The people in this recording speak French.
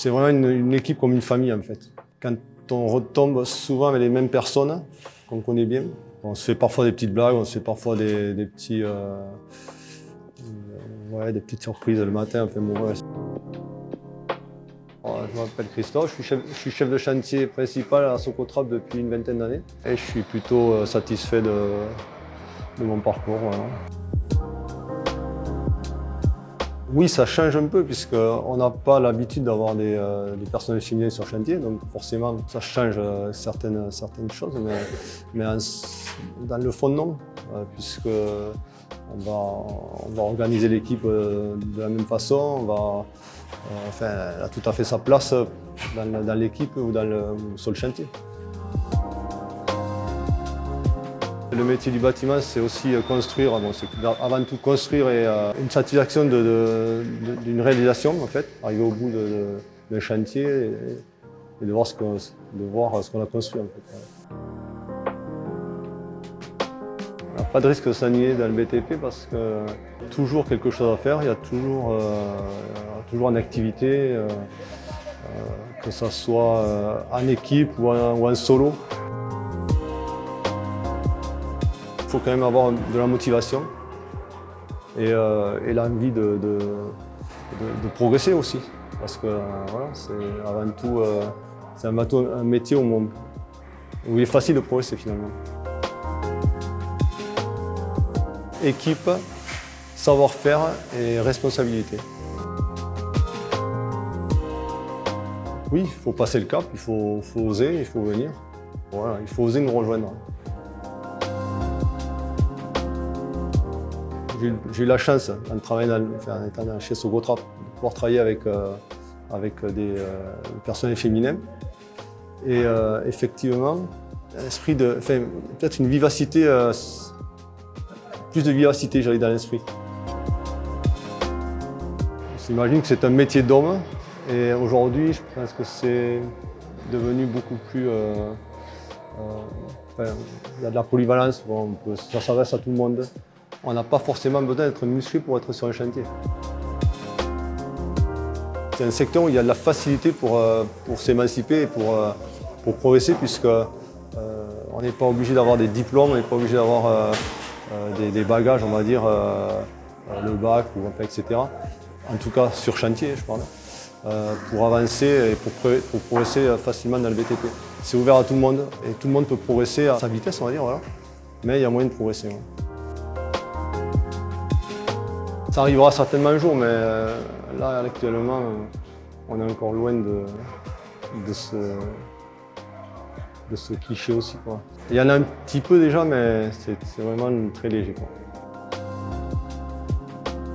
C'est vraiment une équipe comme une famille en fait. Quand on retombe souvent avec les mêmes personnes qu'on connaît bien, on se fait parfois des petites blagues, on se fait parfois des petites surprises le matin. Enfin, bon, ouais. Je m'appelle Christophe, je suis chef de chantier principal à Socotrap depuis une vingtaine d'années et je suis plutôt satisfait de mon parcours. Voilà. Oui, ça change un peu puisqu'on n'a pas l'habitude d'avoir des personnels féminins sur chantier, donc forcément ça change certaines choses, mais dans le fond non, puisqu'on va organiser l'équipe de la même façon, elle a tout à fait sa place dans l'équipe ou sur le chantier. Le métier du bâtiment, c'est aussi construire. Bon, c'est avant tout construire et une satisfaction d'une réalisation, en fait, arriver au bout d'un chantier et de voir ce qu'on a construit. En fait. Il n'y a pas de risque de s'ennuyer dans le BTP parce qu'il y a toujours quelque chose à faire, il y a toujours une activité, que ce soit en équipe ou en solo. Il faut quand même avoir de la motivation et l'envie de progresser aussi. Parce que voilà, c'est avant tout un métier où il est facile de progresser finalement. Équipe, savoir-faire et responsabilité. Oui, il faut passer le cap, il faut oser, il faut venir. Voilà, il faut oser nous rejoindre. J'ai eu la chance, en travaillant en étant chez Socotrap, de pouvoir travailler avec des personnels féminins. Et effectivement, peut-être une vivacité, plus de vivacité, j'allais dans l'esprit. On s'imagine que c'est un métier d'homme, et aujourd'hui, je pense que c'est devenu beaucoup plus. Il y a de la polyvalence, ça s'adresse à tout le monde. On n'a pas forcément besoin d'être musclé pour être sur un chantier. C'est un secteur où il y a de la facilité pour s'émanciper et pour progresser, puisqu'on n'est pas obligé d'avoir des diplômes, on n'est pas obligé d'avoir des bagages, on va dire, le bac, etc. En tout cas sur chantier, je parle, pour avancer et pour progresser facilement dans le BTP. C'est ouvert à tout le monde et tout le monde peut progresser à sa vitesse, on va dire, voilà. Mais il y a moyen de progresser. Ouais. Ça arrivera certainement un jour, mais là, actuellement, on est encore loin de ce cliché aussi, quoi. Il y en a un petit peu déjà, mais c'est vraiment très léger, quoi.